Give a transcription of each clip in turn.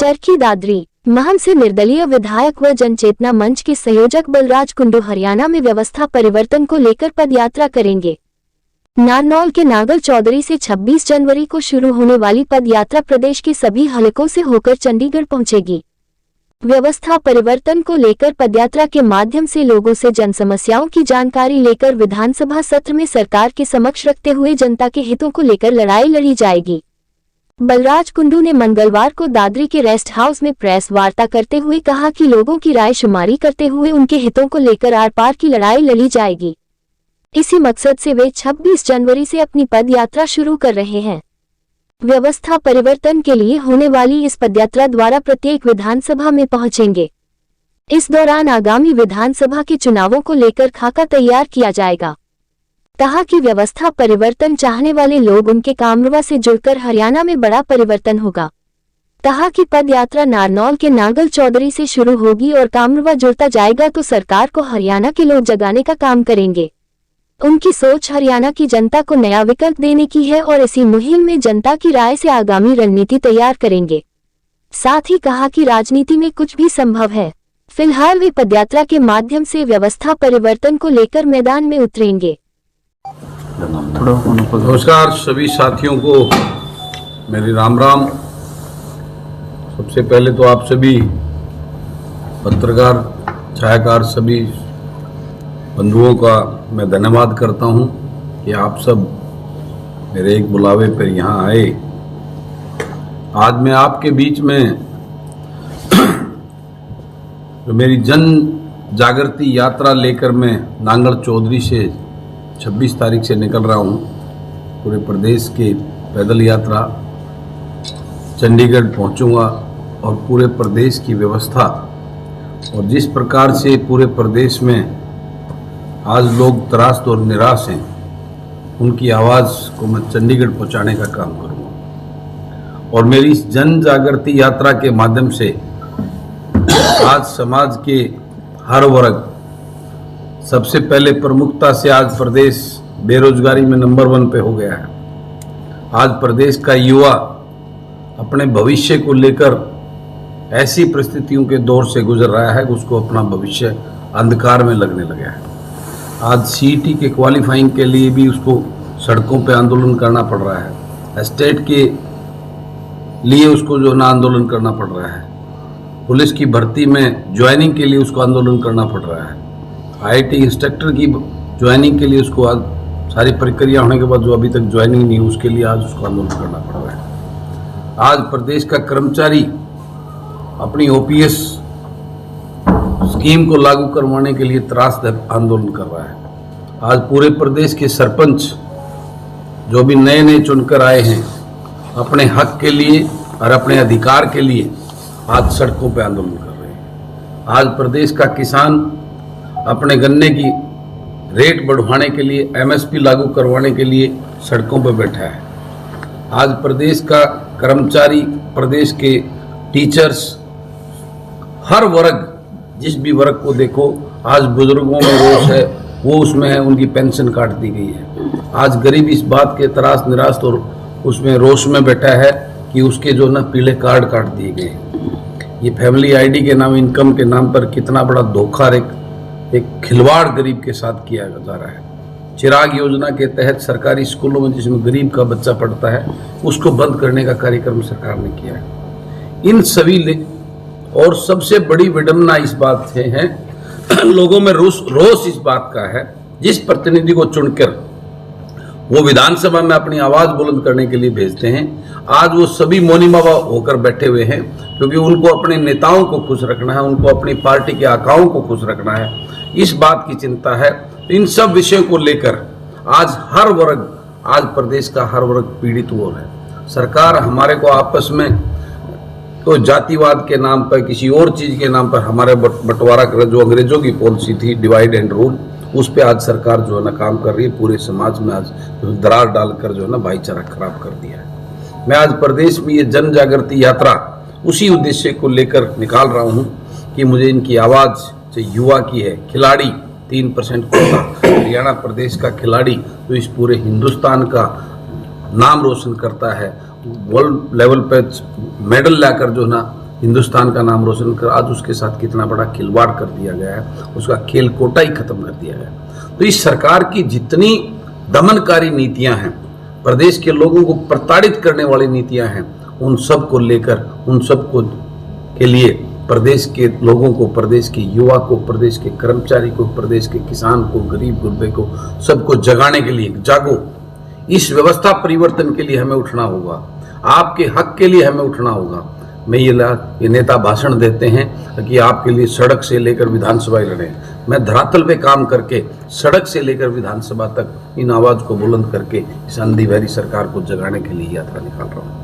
चरखी दादरी महम से निर्दलीय विधायक व जनचेतना मंच के संयोजक बलराज कुंडू हरियाणा में व्यवस्था परिवर्तन को लेकर पदयात्रा करेंगे। नारनौल के नागल चौधरी से 26 जनवरी को शुरू होने वाली पदयात्रा प्रदेश के सभी हलकों से होकर चंडीगढ़ पहुंचेगी। व्यवस्था परिवर्तन को लेकर पदयात्रा के माध्यम से लोगों से जन समस्याओं की जानकारी लेकर विधानसभा सत्र में सरकार के समक्ष रखते हुए जनता के हितों को लेकर लड़ाई लड़ी जाएगी। बलराज कुंडू ने मंगलवार को दादरी के रेस्ट हाउस में प्रेस वार्ता करते हुए कहा कि लोगों की राय शुमारी करते हुए उनके हितों को लेकर आर पार की लड़ाई लड़ी जाएगी। इसी मकसद से वे 26 जनवरी से अपनी पद यात्रा शुरू कर रहे हैं। व्यवस्था परिवर्तन के लिए होने वाली इस पदयात्रा द्वारा प्रत्येक विधानसभा में पहुंचेंगे। इस दौरान आगामी विधानसभा के चुनावों को लेकर खाका तैयार किया जाएगा। कहा कि व्यवस्था परिवर्तन चाहने वाले लोग उनके कामरवा से जुड़कर हरियाणा में बड़ा परिवर्तन होगा। कहा कि पद यात्रा नारनौल के नागल चौधरी से शुरू होगी और कामरवा जुड़ता जाएगा तो सरकार को हरियाणा के लोग जगाने का काम करेंगे। उनकी सोच हरियाणा की जनता को नया विकल्प देने की है और इसी मुहिम में जनता की राय से आगामी रणनीति तैयार करेंगे। साथ ही कहा कि राजनीति में कुछ भी संभव है। फिलहाल वे पदयात्रा के माध्यम से व्यवस्था परिवर्तन को लेकर मैदान में उतरेंगे। नमस्कार सभी साथियों को मेरी राम राम। सबसे पहले तो आप सभी पत्रकार छायाकार सभी बंधुओं का मैं धन्यवाद करता हूं कि आप सब मेरे एक बुलावे पर यहाँ आए। आज मैं आपके बीच में जो मेरी जन जागृति यात्रा लेकर मैं नांगल चौधरी से 26 तारीख से निकल रहा हूँ। पूरे प्रदेश के पैदल यात्रा चंडीगढ़ पहुँचूँगा और पूरे प्रदेश की व्यवस्था और जिस प्रकार से पूरे प्रदेश में आज लोग त्रास्त और निराश हैं, उनकी आवाज़ को मैं चंडीगढ़ पहुँचाने का काम करूँगा। और मेरी इस जन जागृति यात्रा के माध्यम से आज समाज के हर वर्ग, सबसे पहले प्रमुखता से आज प्रदेश बेरोजगारी में नंबर 1 पे हो गया है। आज प्रदेश का युवा अपने भविष्य को लेकर ऐसी परिस्थितियों के दौर से गुजर रहा है कि उसको अपना भविष्य अंधकार में लगने लगा है। आज सीईटी के क्वालिफाइंग के लिए भी उसको सड़कों पे आंदोलन करना पड़ रहा है। स्टेट के लिए उसको जो ना आंदोलन करना पड़ रहा है। पुलिस की भर्ती में ज्वाइनिंग के लिए उसको आंदोलन करना पड़ रहा है। आईटी इंस्ट्रक्टर की ज्वाइनिंग के लिए उसको आज सारी प्रक्रिया होने के बाद जो अभी तक ज्वाइनिंग नहीं, उसके लिए आज उसको आंदोलन करना पड़ रहा है। आज प्रदेश का कर्मचारी अपनी ओपीएस स्कीम को लागू करवाने के लिए त्रासद आंदोलन कर रहा है। आज पूरे प्रदेश के सरपंच जो भी नए नए चुनकर आए हैं, अपने हक के लिए और अपने अधिकार के लिए आज सड़कों पर आंदोलन कर रहे हैं। आज प्रदेश का किसान अपने गन्ने की रेट बढ़वाने के लिए, एमएसपी लागू करवाने के लिए सड़कों पर बैठा है। आज प्रदेश का कर्मचारी, प्रदेश के टीचर्स, हर वर्ग, जिस भी वर्ग को देखो, आज बुजुर्गों में रोष है, वो उसमें है, उनकी पेंशन काट दी गई है। आज गरीब इस बात के त्रास निराश और उसमें रोष में बैठा है कि उसके जो ना पीले कार्ड काट दिए गए हैं। ये फैमिली आईडी के नाम, इनकम के नाम पर कितना बड़ा धोखा, एक खिलवाड़ गरीब के साथ किया जा रहा है। चिराग योजना के तहत सरकारी स्कूलों में जिसमें गरीब का बच्चा पढ़ता है, उसको बंद करने का कार्यक्रम सरकार ने किया है। इन सभी और सबसे बड़ी विडंबना इस बात से है, लोगों में रोष इस बात का है, जिस प्रतिनिधि को चुनकर वो विधानसभा में अपनी आवाज बुलंद करने के लिए भेजते हैं, आज वो सभी मौनीमावा होकर बैठे हुए हैं, क्योंकि उनको अपने नेताओं को खुश रखना है, उनको अपनी पार्टी के आकाओं को खुश रखना है, इस बात की चिंता है। तो इन सब विषयों को लेकर आज हर वर्ग, आज प्रदेश का हर वर्ग पीड़ित हुआ है। सरकार हमारे को आपस में तो जातिवाद के नाम पर, किसी और चीज के नाम पर हमारे बंटवारा कर, जो अंग्रेजों की पॉलिसी थी डिवाइड एंड रूल, उस पे आज सरकार जो है ना काम कर रही है। पूरे समाज में आज दरार डालकर जो है ना भाईचारा खराब कर दिया है। मैं आज प्रदेश में ये जन जागृति यात्रा उसी उद्देश्य को लेकर निकाल रहा हूँ कि मुझे इनकी आवाज़ जो युवा की है, खिलाड़ी 3% कोटा, हरियाणा प्रदेश का खिलाड़ी तो इस पूरे हिंदुस्तान का नाम रोशन करता है, वर्ल्ड लेवल पे मेडल लाकर जो ना हिंदुस्तान का नाम रोशन कर, आज उसके साथ कितना बड़ा खिलवाड़ कर दिया गया है, उसका खेल कोटा ही खत्म कर दिया गया। तो इस सरकार की जितनी दमनकारी नीतियां हैं, प्रदेश के लोगों को प्रताड़ित करने वाली नीतियां हैं, उन सब को लेकर, उन सब को के लिए प्रदेश के लोगों को, प्रदेश के युवा को, प्रदेश के कर्मचारी को, प्रदेश के किसान को, गरीब गुरबे को, सबको जगाने के लिए, जागो, इस व्यवस्था परिवर्तन के लिए हमें उठना होगा, आपके हक के लिए हमें उठना होगा। मैं ये नेता भाषण देते हैं कि आपके लिए सड़क से लेकर विधानसभा लड़े, मैं धरातल पे काम करके सड़क से लेकर विधानसभा तक इन आवाज को बुलंद करके इस अंधी बहरी सरकार को जगाने के लिए यात्रा निकाल रहा हूँ।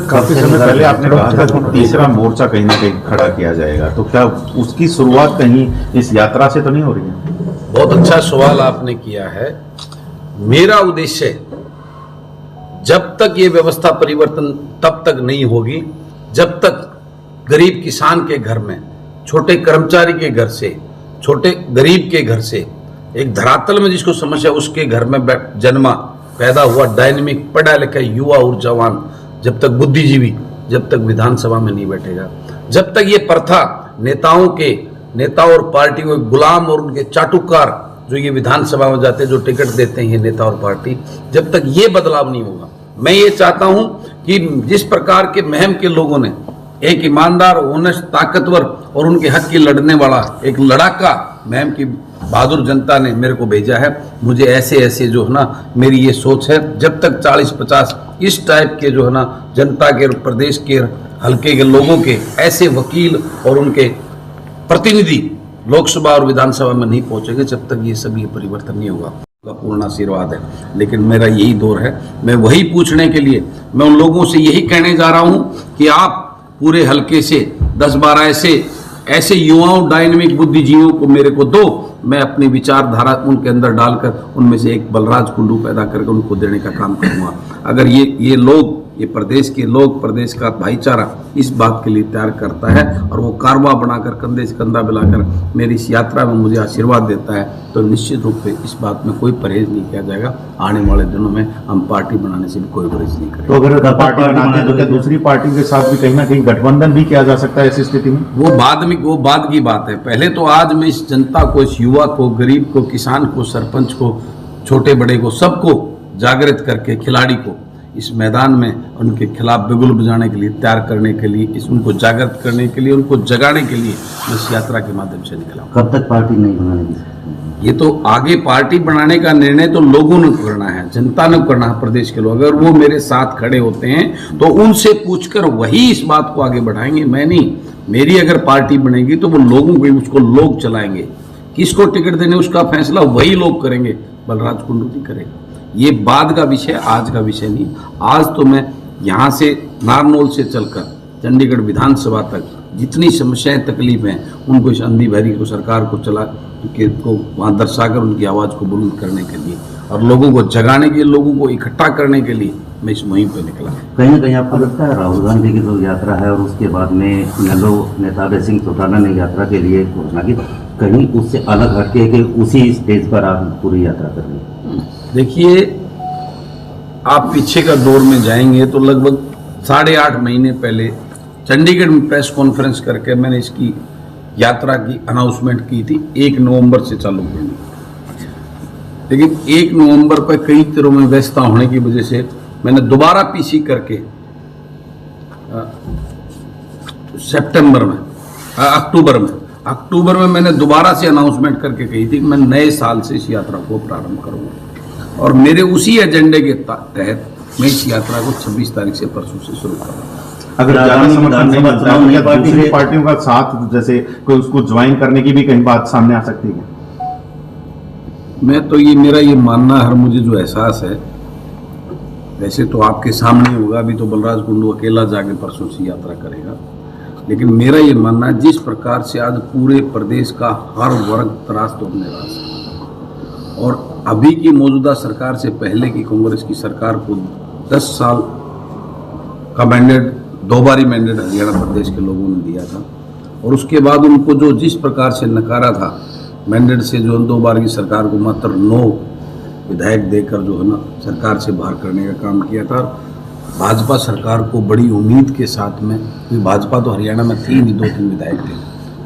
काफी समय पहले आपने कहा था कि तीसरा मोर्चा कहीं ना कहीं खड़ा किया जाएगा, तो क्या उसकी शुरुआत कहीं इस यात्रा से तो नहीं हो रही है? बहुत अच्छा सवाल आपने किया है। मेरा उद्देश्य, जब तक ये व्यवस्था परिवर्तन तब तक नहीं होगी जब तक गरीब किसान के घर में, छोटे कर्मचारी के घर से, छोटे गरीब के घर से, एक धरातल में जिसको समस्या उसके घर में जन्मा पैदा हुआ डायनेमिक पढ़ा लिखा युवा और जवान, जब तक बुद्धिजीवी, जब तक विधानसभा में नहीं बैठेगा, जब तक ये प्रथा नेता और पार्टी को गुलाम और उनके चाटुकार जो ये विधानसभा में जाते हैं, जो टिकट देते हैं ये नेता और पार्टी, जब तक ये बदलाव नहीं होगा। मैं ये चाहता हूं कि जिस प्रकार के महम के लोगों ने एक ईमानदार, ऑनेस्ट, ताकतवर और उनके हक की लड़ने वाला एक लड़ाका महम की बहादुर जनता ने मेरे को भेजा है, मुझे ऐसे जो है ना, मेरी ये सोच है, जब तक 40-50 इस टाइप के जो है ना जनता के, प्रदेश के हल्के के लोगों के ऐसे वकील और उनके प्रतिनिधि लोकसभा और विधानसभा में नहीं पहुंचेंगे, जब तक ये सब परिवर्तन नहीं होगा। का पूर्ण आशीर्वाद है, लेकिन मेरा यही दौर है, मैं वही पूछने के लिए, मैं उन लोगों से यही कहने जा रहा हूं कि आप पूरे हल्के से 10-12 ऐसे युवाओं, डायनेमिक बुद्धिजीवियों को मेरे को दो, मैं अपनी विचारधारा उनके अंदर डालकर उनमें से एक बलराज कुंडू पैदा करके उनको देने का काम करूंगा। अगर ये लोग, ये प्रदेश के लोग, प्रदेश का भाईचारा इस बात के लिए तैयार करता है और वो कारवा बनाकर, कंधे से कंधा मिलाकर मेरी इस यात्रा में मुझे आशीर्वाद देता है, तो निश्चित रूप से इस बात में कोई परहेज नहीं किया जाएगा। आने वाले दिनों में हम पार्टी बनाने से भी कोई परहेज नहीं करेंगे। तो अगर पार्टी बनाते हैं तो क्या दूसरी पार्टी के साथ भी कहीं ना कहीं गठबंधन भी किया जा सकता है ऐसी स्थिति में? वो बाद की बात है। पहले तो आज मैं इस जनता को, इस युवा को, गरीब को, किसान को, सरपंच को, छोटे बड़े को, सबको जागृत करके, खिलाड़ी को इस मैदान में उनके खिलाफ बिगुल बजाने के लिए, तैयार करने के लिए, उनको जागृत करने के लिए, उनको जगाने के लिए मैं इस यात्रा के माध्यम से निकला। कब तक पार्टी नहीं बनाने? ये तो आगे पार्टी बनाने का निर्णय तो लोगों ने करना है, जनता ने करना है, प्रदेश के लोग। अगर वो मेरे साथ खड़े होते हैं तो उनसे पूछकर वही इस बात को आगे बढ़ाएंगे, मैं नहीं। मेरी अगर पार्टी बनेगी तो वो लोगों को, उसको लोग चलाएंगे, किसको टिकट देने उसका फैसला वही लोग करेंगे, बलराज कुंडू जी करेंगे। ये बाद का विषय, आज का विषय नहीं। आज तो मैं यहाँ से नारनौल से चलकर चंडीगढ़ विधानसभा तक जितनी समस्याएं, तकलीफें, उनको इस अंधी बहरी को, सरकार को चला के को वहाँ दर्शाकर उनकी आवाज़ को बुलंद करने के लिए और लोगों को जगाने के लिए, लोगों को इकट्ठा करने के लिए मैं इस मुहिम पर निकला। कहीं ना कहीं आपको लगता है राहुल गांधी की जो यात्रा है और उसके बाद में नेलो नेता अभय सिंह चौटाला ने यात्रा के लिए घोषणा की, कहीं उससे अलग हटके कि उसी स्टेज पर आप पूरी यात्रा कर रहे हैं? देखिए, आप पीछे का दौर में जाएंगे तो लगभग 8.5 महीने पहले चंडीगढ़ में प्रेस कॉन्फ्रेंस करके मैंने इसकी यात्रा की अनाउंसमेंट की थी 1 नवंबर से चालू करनी। लेकिन 1 नवंबर पर कई तरह में व्यस्तता होने की वजह से मैंने दोबारा पीसी करके अक्टूबर में मैंने दोबारा से अनाउंसमेंट करके कही थी कि मैं नए साल से इस यात्रा को प्रारंभ करूंगा और मेरे उसी एजेंडे के तहत मैं इस यात्रा को 26 तारीख से, परसों से शुरू करूंगा। अगर ज्यादा समर्थन नहीं मिलता है तो दूसरी पार्टियों का साथ, जैसे कोई उसको ज्वाइन करने की भी कहीं बात सामने आ सकती है? मैं तो मेरा ये मानना है, मुझे जो एहसास है, वैसे तो आपके सामने होगा, अभी तो बलराज कुंडू अकेला जाके परसों से यात्रा करेगा, लेकिन मेरा ये मानना है जिस प्रकार से आज पूरे प्रदेश का हर वर्ग त्रास्त और निराश है और अभी की मौजूदा सरकार से पहले की कांग्रेस की सरकार को 10 साल का मैंडेट, 2 बारी मैंडेट हरियाणा प्रदेश के लोगों ने दिया था और उसके बाद उनको जो जिस प्रकार से नकारा था मैंडेट से, जो 2 बार की सरकार को मात्र 9 विधायक देकर जो है ना सरकार से बाहर करने का काम किया था। भाजपा सरकार को बड़ी उम्मीद के साथ में, क्योंकि भाजपा तो हरियाणा में थी नहीं, 2-3 विधायक थे,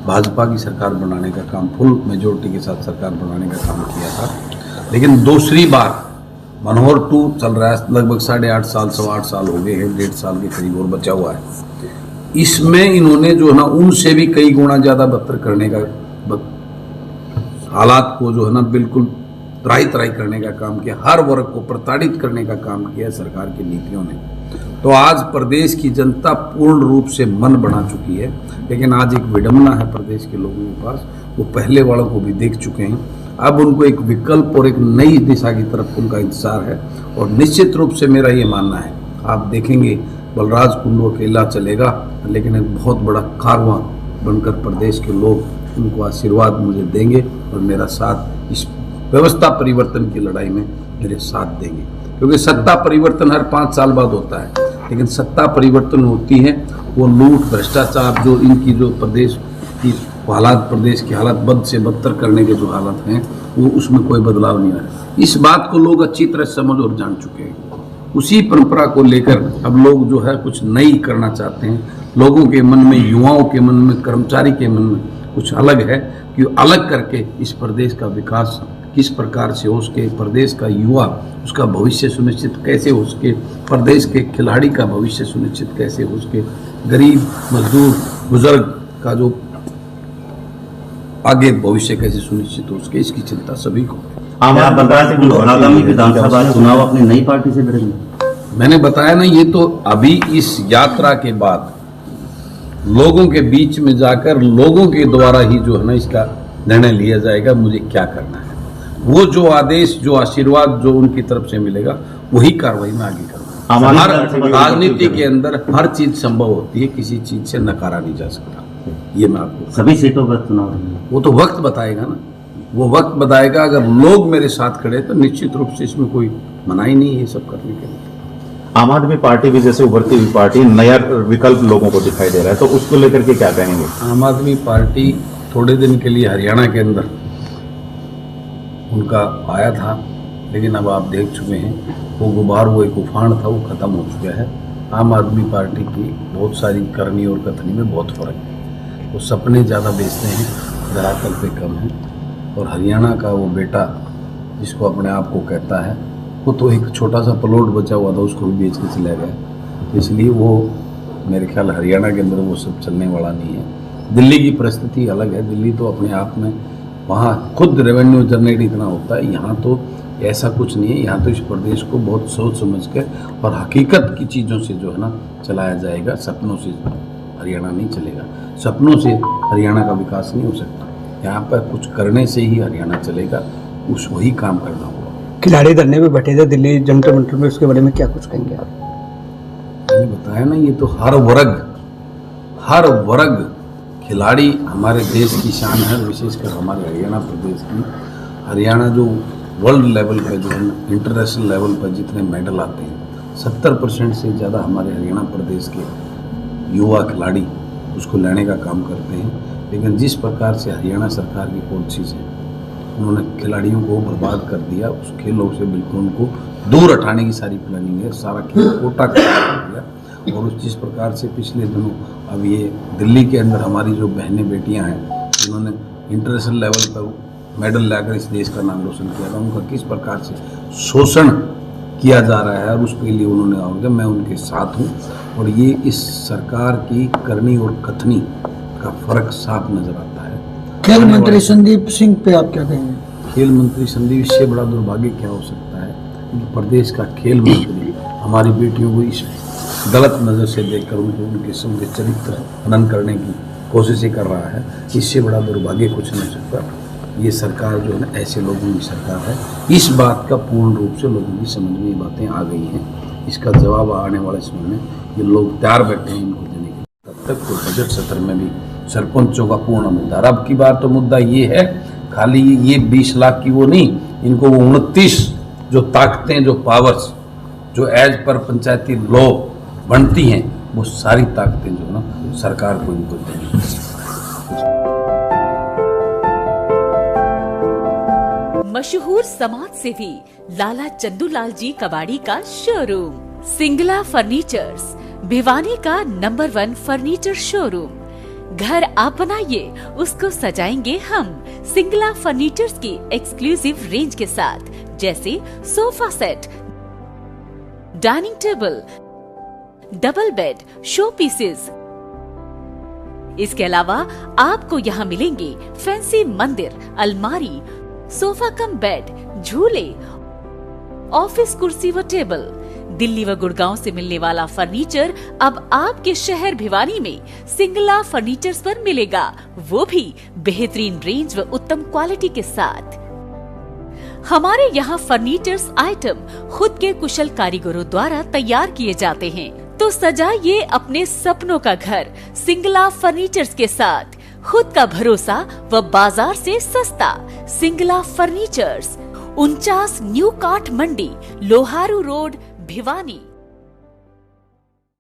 भाजपा की सरकार बनाने का काम, फुल मेजोरिटी के साथ सरकार बनाने का काम किया था। लेकिन दूसरी बार मनोहर 2 चल रहा है, लगभग 8.5 साल, 8.25 साल हो गए हैं, 1.5 साल के करीब और बचा हुआ है। इसमें इन्होंने जो है ना उनसे भी कई गुना ज़्यादा बदतर करने का, हालात को जो है ना बिल्कुल त्राही करने का काम किया, हर वर्ग को प्रताड़ित करने का काम किया सरकार की नीतियों ने। तो आज प्रदेश की जनता पूर्ण रूप से मन बना चुकी है, लेकिन आज एक विडंबना है प्रदेश के लोगों के पास, वो पहले वालों को भी देख चुके हैं। अब उनको एक विकल्प और एक नई दिशा की तरफ उनका इंतजार है, और निश्चित रूप से मेरा ये मानना है, आप देखेंगे बलराज कुंडू अकेला चलेगा, लेकिन एक बहुत बड़ा कारवां बनकर प्रदेश के लोग उनको आशीर्वाद मुझे देंगे और मेरा साथ इस व्यवस्था परिवर्तन की लड़ाई में मेरे साथ देंगे। क्योंकि सत्ता परिवर्तन हर 5 साल बाद होता है, लेकिन सत्ता परिवर्तन होती है वो लूट, भ्रष्टाचार, जो इनकी जो प्रदेश की हालात, प्रदेश की हालत बद से बदतर करने के जो हालत हैं, वो उसमें कोई बदलाव नहीं आया। इस बात को लोग अच्छी तरह समझ और जान चुके हैं। उसी परंपरा को लेकर अब लोग जो है कुछ नई करना चाहते हैं। लोगों के मन में, युवाओं के मन में, कर्मचारी के मन में कुछ अलग है कि अलग करके इस प्रदेश का विकास किस प्रकार से हो सके, प्रदेश का युवा उसका भविष्य सुनिश्चित कैसे हो सके, प्रदेश के खिलाड़ी का भविष्य सुनिश्चित कैसे हो सके, गरीब मजदूर बुजुर्ग का जो आगे भविष्य कैसे सुनिश्चित हो सके, इसकी चिंता सभी को। आप बलराज कुंडू आगामी विधानसभा चुनाव अपनी नई पार्टी से लड़ेंगे? मैंने बताया ना, ये तो अभी इस यात्रा के बाद लोगों के बीच में जाकर लोगों के द्वारा ही जो है ना इसका निर्णय लिया जाएगा मुझे क्या करना है। वो जो आदेश, जो आशीर्वाद जो उनकी तरफ से मिलेगा वही कार्रवाई में आगे करूँगा। हर राजनीति के अंदर हर चीज संभव होती है, किसी चीज से नकारा नहीं जा सकता। ये मैं आपको सभी सीटों पर चुनाव, वो तो वक्त बताएगा ना, वो वक्त बताएगा। अगर लोग मेरे साथ खड़े तो निश्चित रूप से इसमें कोई मनाही नहीं है ये सब करने के लिए। आम आदमी पार्टी भी जैसे उभरती हुई पार्टी, नया विकल्प लोगों को दिखाई दे रहा है, तो उसको लेकर के क्या कहेंगे? आम आदमी पार्टी थोड़े दिन के लिए हरियाणा के अंदर उनका आया था, लेकिन अब आप देख चुके हैं वो गुबार, वो एक उफान था, वो खत्म हो चुका है। आम आदमी पार्टी की बहुत सारी करनी और कथनी में बहुत फर्क है। वो सपने ज़्यादा बेचते हैं, धरातल पे कम है। और हरियाणा का वो बेटा जिसको अपने आप को कहता है, वो तो एक छोटा सा प्लॉट बचा हुआ था, उसको भी बेच के चला गया। इसलिए वो मेरे ख्याल हरियाणा के अंदर वो सब चलने वाला नहीं है। दिल्ली की परिस्थिति अलग है। दिल्ली तो अपने आप में वहाँ खुद रेवेन्यू जनरेट इतना होता है, यहाँ तो ऐसा कुछ नहीं है। यहाँ तो इस प्रदेश को बहुत सोच समझ के और हकीकत की चीज़ों से जो है ना चलाया जाएगा। सपनों से हरियाणा नहीं चलेगा, सपनों से हरियाणा का विकास नहीं हो सकता। यहाँ पर कुछ करने से ही हरियाणा चलेगा, उस वही काम करना होगा। खिलाड़ी धरने में बैठे थे दिल्ली जंतर मंतर में, उसके बारे में क्या कुछ कहेंगे आप? मैंने बताया ना, ये तो हर वर्ग खिलाड़ी हमारे देश की शान है, विशेषकर हमारे हरियाणा प्रदेश की। हरियाणा जो वर्ल्ड लेवल पर, जो है इंटरनेशनल लेवल पर जितने मेडल आते हैं, 70% से ज़्यादा हमारे हरियाणा प्रदेश के युवा खिलाड़ी उसको लेने का काम करते हैं। लेकिन जिस प्रकार से हरियाणा सरकार की पॉलिसीज है, उन्होंने खिलाड़ियों को बर्बाद कर दिया। उस खेलों से बिल्कुल उनको दूर हटाने की सारी प्लानिंग है, सारा खेल कोटा कर दिया। और उस जिस प्रकार से पिछले दिनों अब ये दिल्ली के अंदर हमारी जो बहनें बेटियां हैं, उन्होंने इंटरनेशनल लेवल पर मेडल लाकर इस देश का नाम रोशन किया था, उनका किस प्रकार से शोषण किया जा रहा है और उसके लिए उन्होंने आवाज़, मैं उनके साथ हूँ। और ये इस सरकार की करनी और कथनी का फर्क साफ नजर आता है। खेल मंत्री संदीप सिंह पे आप क्या कहेंगे? खेल मंत्री संदीप, इससे बड़ा दुर्भाग्य क्या हो सकता है कि प्रदेश का खेल मंत्री हमारी बेटियों को इस गलत नज़र से देखकर उनके चरित्र हनन करने की कोशिशें कर रहा है। इससे बड़ा दुर्भाग्य कुछ नहीं हो सकता। ये सरकार जो है ना ऐसे लोगों की सरकार है। इस बात का पूर्ण रूप से लोगों की समझ में ये बातें आ गई हैं। इसका जवाब आने वाले समय में ये लोग तैयार बैठे हैं इनको देने के लिए। तब तक तो बजट सत्र में भी सरपंचों का पूर्ण मुद्दा। अब की बार तो मुद्दा ये है, खाली ये 20 लाख की वो नहीं, इनको वो 29 जो ताकतें, जो पावर्स जो एज पर पंचायती लॉ बनती हैं, वो सारी ताकतें जो है ना सरकार को इनको देनी है। मशहूर समाज सेवी लाला चंदूलाल जी कबाड़ी का शोरूम सिंगला फर्नीचर्स, भिवानी का नंबर 1 फर्नीचर शोरूम। घर आप बनाइए, उसको सजाएंगे हम। सिंगला फर्नीचर्स की एक्सक्लूसिव रेंज के साथ, जैसे sofa set, dining table, double bed, show pieces. इसके अलावा आपको यहाँ मिलेंगे फैंसी मंदिर, अलमारी, सोफा कम बेड, झूले, ऑफिस कुर्सी व टेबल। दिल्ली व गुड़गांव से मिलने वाला फर्नीचर अब आपके शहर भिवानी में सिंगला फर्नीचर्स पर मिलेगा, वो भी बेहतरीन रेंज व उत्तम क्वालिटी के साथ। हमारे यहाँ फर्नीचर्स आइटम खुद के कुशल कारीगरों द्वारा तैयार किए जाते हैं। तो सजाइए अपने सपनों का घर सिंगला फर्नीचर्स के साथ। खुद का भरोसा व बाजार से सस्ता। सिंगला फर्नीचर्स, 49 न्यू काठ मंडी, लोहारू रोड, भिवानी।